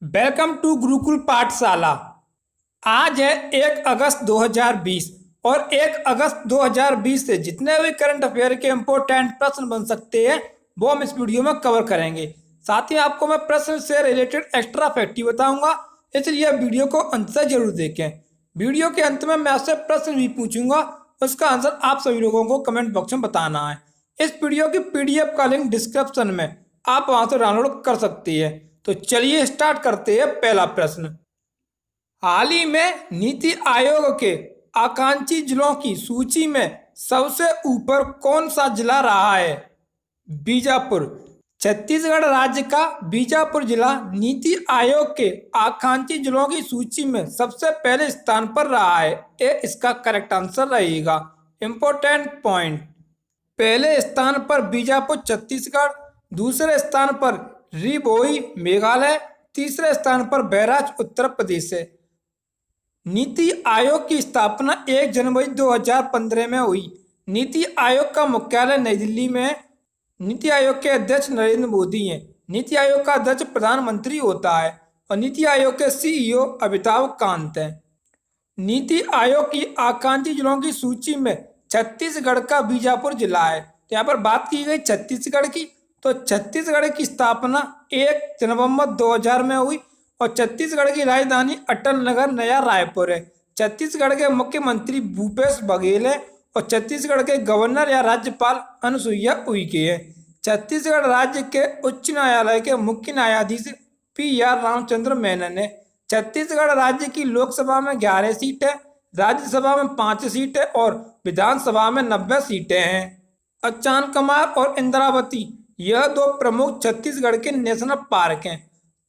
Welcome to Gurukul पाठशाला। आज है 1 अगस्त 2020 और 1 अगस्त 2020 से जितने भी करंट अफेयर के इम्पोर्टेंट प्रश्न बन सकते हैं वो हम इस वीडियो में कवर करेंगे। साथ ही आपको मैं प्रश्न से रिलेटेड एक्स्ट्रा फैक्ट भी बताऊंगा, इसलिए वीडियो को अंत तक जरूर देखें। वीडियो के अंत में मैं आपसे प्रश्न भी पूछूंगा, उसका आंसर आप सभी लोगों को कमेंट बॉक्स में बताना है। इस वीडियो की पीडीएफ का लिंक डिस्क्रिप्शन में, आप वहां से डाउनलोड कर सकते हैं। तो चलिए स्टार्ट करते हैं। पहला प्रश्न, हाल ही में नीति आयोग के आकांक्षी जिलों की सूची में सबसे ऊपर कौन सा जिला रहा है? बीजापुर। छत्तीसगढ़ राज्य का बीजापुर जिला नीति आयोग के आकांक्षी जिलों की सूची में सबसे पहले स्थान पर रहा है। ये इसका करेक्ट आंसर रहेगा। इंपॉर्टेंट पॉइंट, पहले स्थान पर बीजापुर छत्तीसगढ़, दूसरे स्थान पर रिभोई मेघालय, तीसरे स्थान पर बैराज उत्तर प्रदेश है। नीति आयोग की स्थापना 1 जनवरी 2015 में हुई। नीति आयोग का मुख्यालय नई दिल्ली में है। नीति आयोग के अध्यक्ष नरेंद्र मोदी हैं। नीति आयोग का अध्यक्ष प्रधानमंत्री होता है और नीति आयोग के सीईओ अमिताभ कांत हैं। नीति आयोग की आकांक्षी जिलों की सूची में छत्तीसगढ़ का बीजापुर जिला है। तो यहाँ पर बात की गई छत्तीसगढ़ की, तो छत्तीसगढ़ की स्थापना 1 नवंबर 2000 में हुई और छत्तीसगढ़ की राजधानी अटल नगर नया रायपुर है। छत्तीसगढ़ के मुख्यमंत्री भूपेश बघेल है और छत्तीसगढ़ के गवर्नर या राज्यपाल अनुसुईया उइके है। छत्तीसगढ़ राज्य के उच्च न्यायालय के मुख्य न्यायाधीश PR रामचंद्र मेनन है। छत्तीसगढ़ राज्य की लोकसभा में 11 सीट है, राज्यसभा में 5 सीट है और विधानसभा में 90 सीटें हैं। अचानकमार और इंद्रावती यह 2 प्रमुख छत्तीसगढ़ के नेशनल पार्क हैं।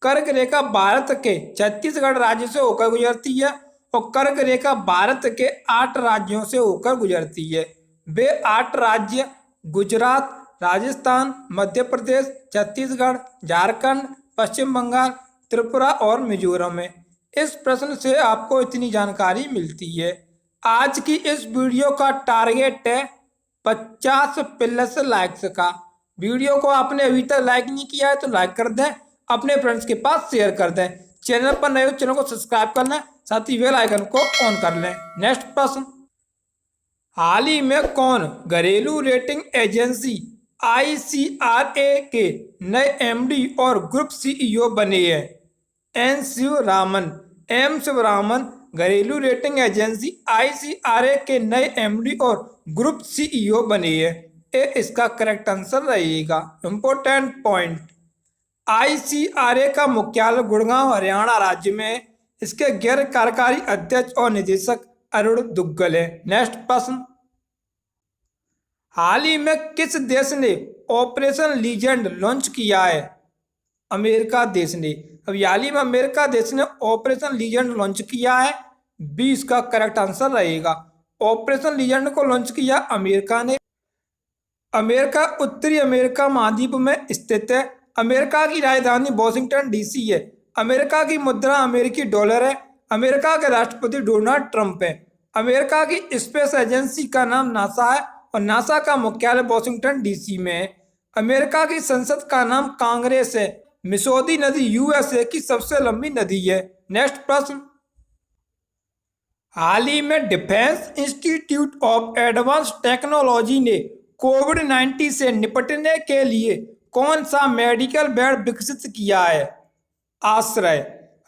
कर्क रेखा भारत के छत्तीसगढ़ राज्य से होकर गुजरती है और कर्क रेखा भारत के 8 राज्यों से होकर गुजरती है। वे 8 राज्य गुजरात, राजस्थान, मध्य प्रदेश, छत्तीसगढ़, झारखंड, पश्चिम बंगाल, त्रिपुरा और मिजोरम है। इस प्रश्न से आपको इतनी जानकारी मिलती है। आज की इस वीडियो का टारगेट है 50+ लाइक्स का। वीडियो को आपने अभी तक लाइक नहीं किया है तो लाइक कर दें, अपने फ्रेंड्स के पास शेयर कर दें। चैनल पर नए हो चैनल को सब्सक्राइब कर लें, साथ ही बेल आइकन को ऑन कर लें। नेक्स्ट प्रश्न, हाल ही में कौन घरेलू रेटिंग एजेंसी ICRA के नए MD और ग्रुप CEO बने हैं? M शिवरामन घरेलू रेटिंग एजेंसी ICRA के नए MD और ग्रुप CEO बने हैं। ये इसका करेक्ट आंसर रहेगा। इंपॉर्टेंट पॉइंट, ICRA का मुख्यालय गुड़गांव हरियाणा राज्य में है। इसके गैर कार्यकारी अध्यक्ष और निदेशक अरुण दुग्गल है। नेक्स्ट प्रश्न, हाल ही में किस देश ने ऑपरेशन लीजेंड लॉन्च किया है? अमेरिका देश ने। अब हाल ही में अमेरिका देश ने ऑपरेशन लीजेंड लॉन्च किया है। 20 का करेक्ट आंसर रहेगा। ऑपरेशन लीजेंड को लॉन्च किया अमेरिका ने। अमेरिका उत्तरी अमेरिका महाद्वीप में स्थित है। अमेरिका की राजधानी वॉशिंगटन DC है। अमेरिका की मुद्रा अमेरिकी डॉलर है। अमेरिका के राष्ट्रपति डोनाल्ड ट्रंप है। अमेरिका की स्पेस एजेंसी का नाम नासा है और नासा का मुख्यालय वॉशिंगटन DC में है। अमेरिका की संसद का नाम कांग्रेस है। मिसौदी नदी USA की सबसे लंबी नदी है। नेक्स्ट प्रश्न, हाल ही में defence institute of advance technology ने कोविड-19 से निपटने के लिए कौन सा मेडिकल बेड विकसित किया है? आश्रय।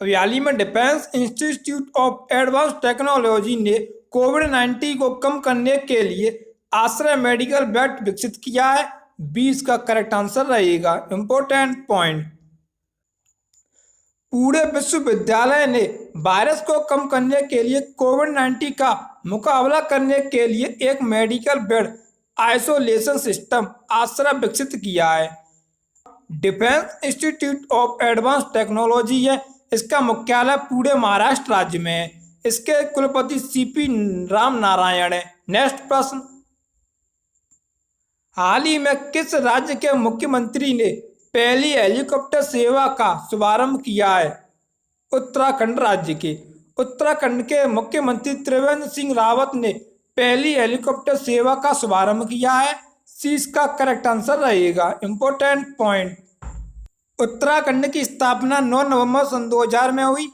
अभी हाल ही में defence institute of advance technology ने कोविड-19 को कम करने के लिए आश्रय मेडिकल बेड विकसित किया है। 20 का करेक्ट आंसर रहेगा। इंपॉर्टेंट पॉइंट, पूरे विश्वविद्यालय ने वायरस को कम करने के लिए कोविड-19 का मुकाबला करने के लिए एक मेडिकल बेड आइसोलेशन सिस्टम आश्रय विकसित किया है। Defence institute of advance technology है। इसका मुख्यालय पुणे महाराष्ट्र राज्य में है। इसके कुलपति CP राम नारायण है। नेक्स्ट प्रश्न, हाल ही में किस राज्य के मुख्यमंत्री ने पहली हेलीकॉप्टर सेवा का शुभारंभ किया है? उत्तराखंड राज्य के। उत्तराखंड के मुख्यमंत्री त्रिवेंद्र सिंह रावत ने पहली हेलीकॉप्टर सेवा का शुभारंभ किया है। 30 का करेक्ट आंसर रहेगा। इंपॉर्टेंट पॉइंट, उत्तराखंड की स्थापना 9 नवंबर सन 2000 में हुई।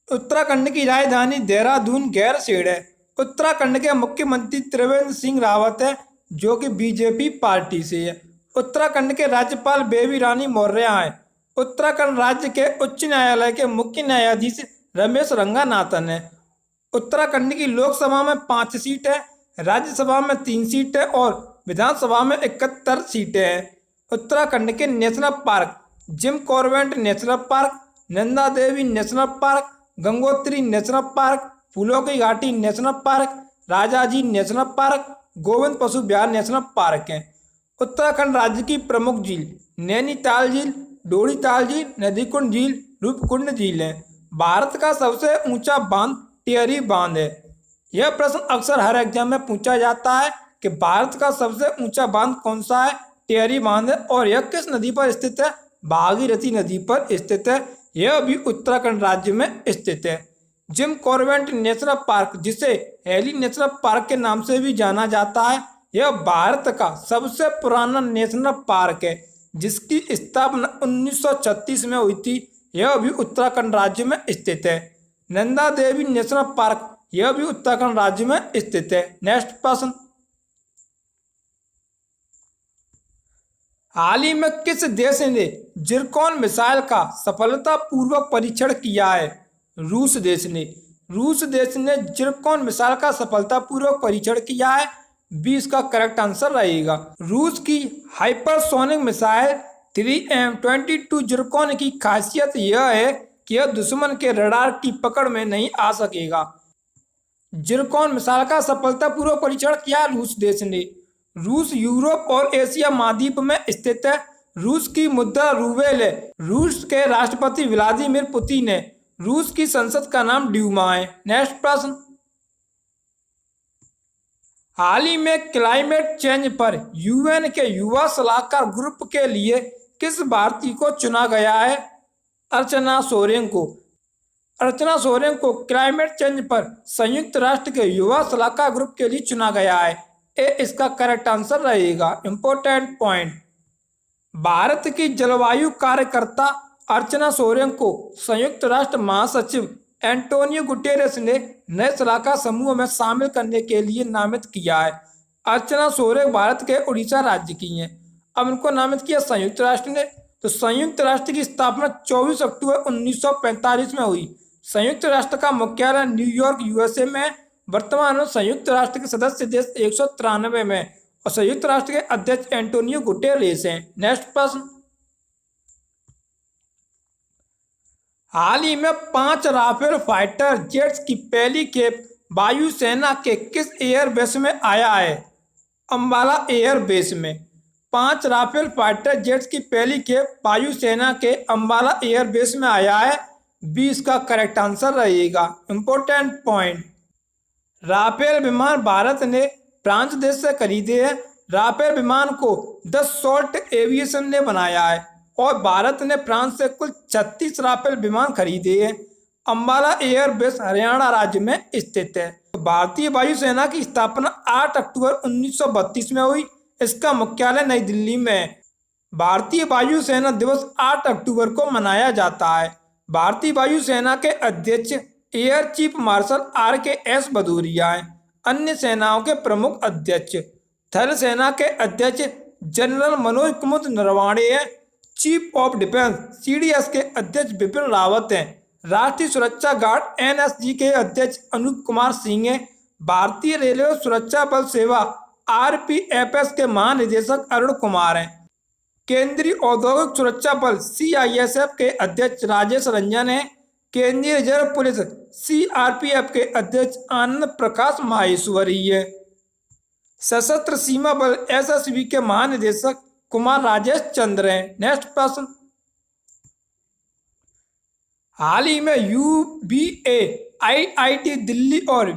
उत्तराखंड की राजधानी देहरादून गैरसैंण है। उत्तराखंड के मुख्यमंत्री त्रिवेंद्र सिंह रावत है, जो कि बीजेपी पार्टी से है। उत्तराखंड के राज्यपाल बेबी रानी मौर्य हैं। उत्तराखंड राज्य के उच्च न्यायालय के मुख्य न्यायाधीश रमेश रंगानाथन है। उत्तराखंड की लोकसभा में 5 सीट है, राज्यसभा में 3 सीट है और विधानसभा में 71 सीटें हैं। उत्तराखंड के national park Jim Corbett national park, Nanda Devi national park, Gangotri national park, फूलों की घाटी national park, Rajaji national park, Govind Pashu Vihar national park हैं। उत्तराखंड राज्य की प्रमुख झील नैनीताल झील, डोड़ीताल झील, नदीकुंड झील, रूपकुंड झील है। भारत का सबसे ऊंचा बांध टिहरी बांध है। यह प्रश्न अक्सर हर एग्जाम में पूछा जाता है कि भारत का सबसे ऊंचा बांध कौन सा है। टिहरी बांध है और यह किस नदी पर स्थित है? भागीरथी नदी पर स्थित है। यह भी उत्तराखंड राज्य में स्थित है। जिम कॉर्बेट नेशनल पार्क, जिसे हेली नेशनल पार्क के नाम से भी जाना जाता है, यह भारत का सबसे पुराना नेशनल पार्क है, जिसकी स्थापना 1936 में हुई थी। यह भी उत्तराखंड राज्य में स्थित है। नंदा देवी नेशनल पार्क, यह भी उत्तराखंड राज्य में स्थित है। नेक्स्ट प्रश्न, हाल ही में किस देश ने जिरकॉन मिसाइल का सफलतापूर्वक परीक्षण किया है? रूस देश ने। रूस देश ने जिरकॉन मिसाइल का सफलतापूर्वक परीक्षण किया है। 20 का करेक्ट आंसर रहेगा। रूस की हाइपरसोनिक मिसाइल 3M22 जिरकॉन की खासियत यह है कि यह दुश्मन के रडार की पकड़ में नहीं आ सकेगा। जिरकॉन मिसाइल का सफलतापूर्वक परीक्षण किया रूस देश ने। रूस यूरोप और एशिया महाद्वीप में स्थित है। रूस की मुद्रा रूबेल है। रूस के राष्ट्रपति व्लादिमीर पुतिन है। रूस की संसद का नाम ड्यूमा है। नेक्स्ट प्रश्न, हाल ही में क्लाइमेट चेंज पर यूएन के युवा सलाहकार ग्रुप के लिए किस भारतीय को चुना गया है? अर्चना सोरेन को। अर्चना सोरेन को क्लाइमेट चेंज पर संयुक्त राष्ट्र के युवा सलाहकार ग्रुप के लिए चुना गया है। ए इसका करेक्ट आंसर रहेगा। इंपॉर्टेंट पॉइंट, भारत की जलवायु कार्यकर्ता अर्चना सोरेन को संयुक्त राष्ट्र महासचिव एंटोनियो गुटेरेस ने नए सलाहकार समूह में शामिल करने के लिए नामित किया है। अर्चना सोरेन भारत के उड़ीसा राज्य की हैं। अब इनको नामित किया संयुक्त राष्ट्र ने। तो संयुक्त राष्ट्र की स्थापना 24 अक्टूबर 1945 में हुई। संयुक्त राष्ट्र का मुख्यालय न्यूयॉर्क यूएसए में है। वर्तमान में संयुक्त राष्ट्र के सदस्य देश 193 में और संयुक्त राष्ट्र के अध्यक्ष एंटोनियो गुटेरेस हैं। नेक्स्ट प्रश्न, हाल ही में 5 राफेल फाइटर जेट्स की पहली खेप वायुसेना के किस एयरबेस में आया है? अंबाला एयरबेस में। 5 राफेल फाइटर जेट्स की पहली खेप वायुसेना के अंबाला एयरबेस में आया है। 20 का करेक्ट आंसर रहेगा। इंपॉर्टेंट पॉइंट, राफेल विमान भारत ने फ्रांस देश से खरीदे हैं। राफेल विमान को दसॉल्ट एविएशन ने बनाया है और भारत ने फ्रांस से कुल 36 राफेल विमान खरीदे हैं। अंबाला एयरबेस हरियाणा राज्य में स्थित है। भारतीय वायुसेना की स्थापना 8 अक्टूबर 1932 में हुई। इसका मुख्यालय नई दिल्ली में है। भारतीय वायुसेना दिवस 8 अक्टूबर को मनाया जाता है। भारतीय वायुसेना के अध्यक्ष air chief marshal RKS Bhadauria हैं। अन्य सेनाओं के प्रमुख अध्यक्ष थल सेना के अध्यक्ष जनरल मनोज कुमुद नरवाणे हैं। चीफ ऑफ डिफेंस CDS के अध्यक्ष बिपिन रावत हैं। राष्ट्रीय सुरक्षा गार्ड NSG के अध्यक्ष अनूप कुमार सिंह हैं। भारतीय रेलवे सुरक्षा बल सेवा RPFS के महानिदेशक अरुण कुमार हैं। केंद्रीय औद्योगिक सुरक्षा बल CISF के अध्यक्ष राजेश रंजन हैं। केंद्रीय रिजर्व पुलिस CRPF के अध्यक्ष आनंद प्रकाश माहेश्वरी है। सशस्त्र सीमा बल SSB के महानिदेशक कुमार राजेश चंद्र हैं। नेक्स्ट प्रश्न, हाल ही में UBA IIT दिल्ली और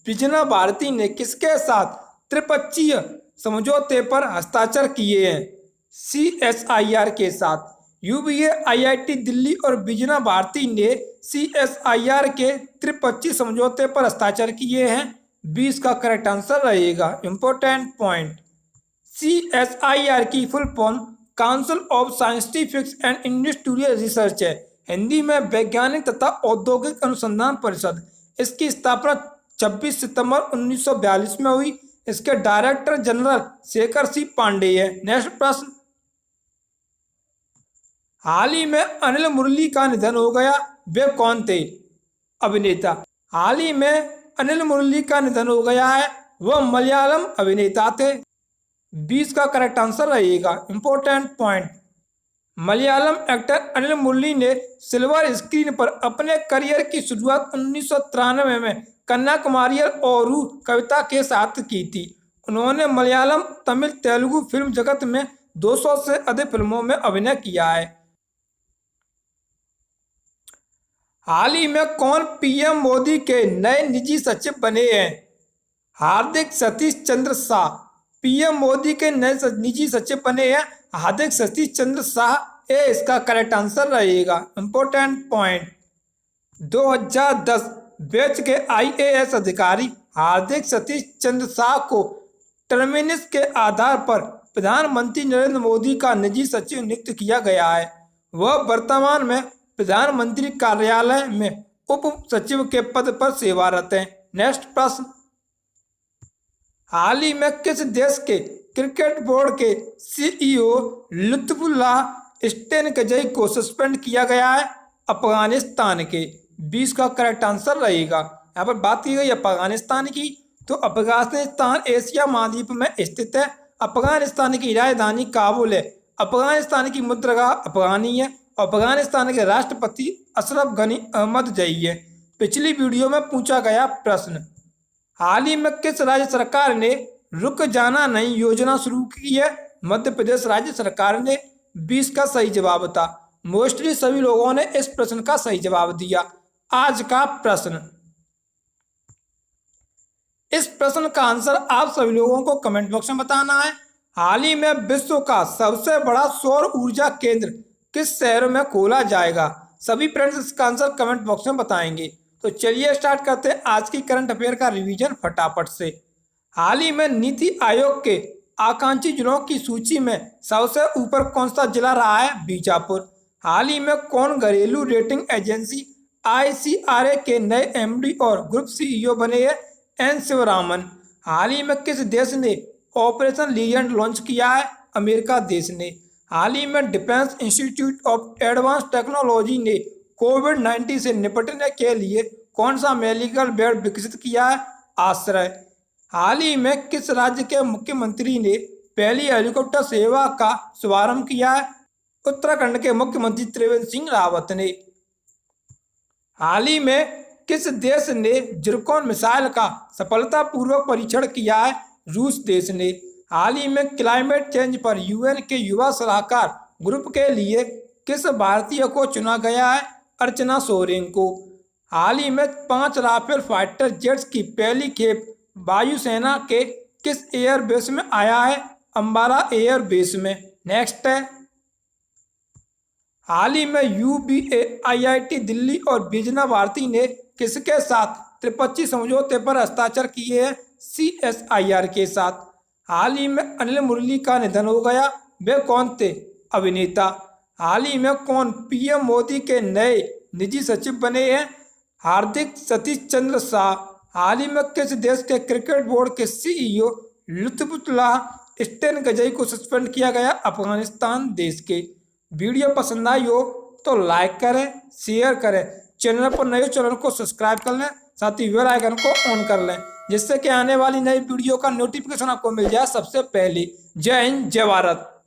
विजय भारती ने किसके साथ त्रिपक्षीय समझौते पर हस्ताक्षर किए हैं? CSIR के साथ। UBA IIT दिल्ली और विजय भारती ने CSIR के त्रिपक्षीय समझौते पर हस्ताक्षर किए हैं। 20 का करेक्ट आंसर रहेगा। इंपॉर्टेंट पॉइंट, CSIR की full form council of scientific and industrial research है, हिंदी में वैज्ञानिक तथा औद्योगिक अनुसंधान परिषद। इसकी स्थापना 26 सितंबर 1942 में हुई। इसके डायरेक्टर जनरल शेखर सी पांडे है। नेक्स्ट प्रश्न, हाल ही में अनिल मुरली का निधन हो गया, वे कौन थे? अभिनेता। हाल ही में अनिल मुरली का निधन हो गया है, वह मलयालम अभिनेता थे। 20 का करेक्ट आंसर रहेगा। Important point, Malayalam actor Anil Murali ने सिल्वर स्क्रीन पर अपने करियर की शुरुआत 1993 में कन्याकुमारियल ओरू कविता के साथ की थी। उन्होंने मलयालम, तमिल, तेलुगु फिल्म जगत में 200 से अधिक फिल्मों में अभिनय किया है। हाल ही में कौन पीएम मोदी के नए निजी सचिव बने हैं? हार्दिक सतीश चंद्र शाह पीएम मोदी के नए निजी सचिव बने हैं, हार्दिक सतीश चंद्र शाह। ये इसका करेक्ट आंसर रहेगा। इंपॉर्टेंट पॉइंट, 2010 बैच के आईएएस अधिकारी हार्दिक सतीश चंद्र शाह को टर्मिनस के आधार पर प्रधानमंत्री नरेंद्र मोदी का निजी सचिव नियुक्त किया गया है। वह वर्तमान में प्रधानमंत्री कार्यालय में उप सचिव के पद पर सेवारत हैं। नेक्स्ट प्रश्न, हाल ही में किस देश के क्रिकेट बोर्ड के सीईओ लुत्फुल्लाह स्टेनकजई को सस्पेंड किया गया है? अफगानिस्तान के। 20 का करेक्ट आंसर रहेगा। यहाँ पर बात की गई अफगानिस्तान की, तो अफगानिस्तान एशिया महाद्वीप में स्थित है। अफगानिस्तान की राजधानी काबुल है। अफगानिस्तान की मुद्रा अफगानी है। अफगानिस्तान के राष्ट्रपति अशरफ गनी अहमदजई है। पिछली वीडियो में पूछा गया प्रश्न, हाल ही में किस राज्य सरकार ने रुक जाना नहीं योजना शुरू की है? मध्य प्रदेश राज्य सरकार ने। 20 का सही जवाब था। मोस्टली सभी लोगों ने इस प्रश्न का सही जवाब दिया। आज का प्रश्न, इस प्रश्न का आंसर आप सभी लोगों को कमेंट बॉक्स में बताना है। हाल ही में विश्व का सबसे बड़ा सौर ऊर्जा केंद्र किस शहर में खोला जाएगा? सभी फ्रेंड्स इसका आंसर कमेंट बॉक्स में बताएंगे। तो चलिए स्टार्ट करते हैं आज की करंट अफेयर का रिवीजन फटाफट से। हाल ही में नीति आयोग के आकांक्षी जिलों की सूची में सबसे ऊपर कौन सा जिला रहा है? बीजापुर। हाल ही में कौन घरेलू रेटिंग एजेंसी ICRA के नए MD और ग्रुप CEO बने हैं? N शिवरामन। हाल ही में किस देश ने ऑपरेशन लीजेंड लॉन्च किया है? अमेरिका देश ने। हाल ही में defence institute of advance technology ने कोविड-19 से निपटने के लिए कौन सा मेडिकल बेड विकसित किया है? आश्रय। हाल ही में किस राज्य के मुख्यमंत्री ने पहली हेलीकॉप्टर सेवा का शुभारंभ किया है? उत्तराखंड के मुख्यमंत्री त्रिवेंद्र सिंह रावत ने। हाल ही में किस देश ने जिरकॉन मिसाइल का सफलतापूर्वक परीक्षण किया है? रूस देश ने। हाल ही में क्लाइमेट चेंज पर UN के युवा सलाहकार ग्रुप के लिए किस भारतीय को चुना गया है? अर्चना सोरेन को। हाल ही में 5 राफेल फाइटर जेट्स की पहली खेप वायुसेना के किस एयरबेस में आया है? अंबाला एयरबेस में। नेक्स्ट है, हाल ही में UBA, IIT दिल्ली और बीजना भारती ने किसके साथ त्रिपक्षीय समझौते पर हस्ताक्षर किए हैं? CSIR के साथ। हाल ही में अनिल मुरली का निधन हो गया, वे कौन थे? अभिनेता। हाल ही में कौन पीएम मोदी के नए निजी सचिव बने हैं? हार्दिक सतीश चंद्र शाह। हाल ही में किस देश के क्रिकेट बोर्ड के CEO लुत्फुल्लाह स्टेनकजई को सस्पेंड किया गया? अफगानिस्तान देश के। वीडियो पसंद आई हो तो लाइक करें, शेयर करें, चैनल पर नए चैनल को सब्सक्राइब कर लें, साथ ही बेल आइकन को ऑन कर लें, जिससे कि आने वाली नई वीडियो का नोटिफिकेशन आपको मिल जाए सबसे पहले। जय हिंद, जय भारत।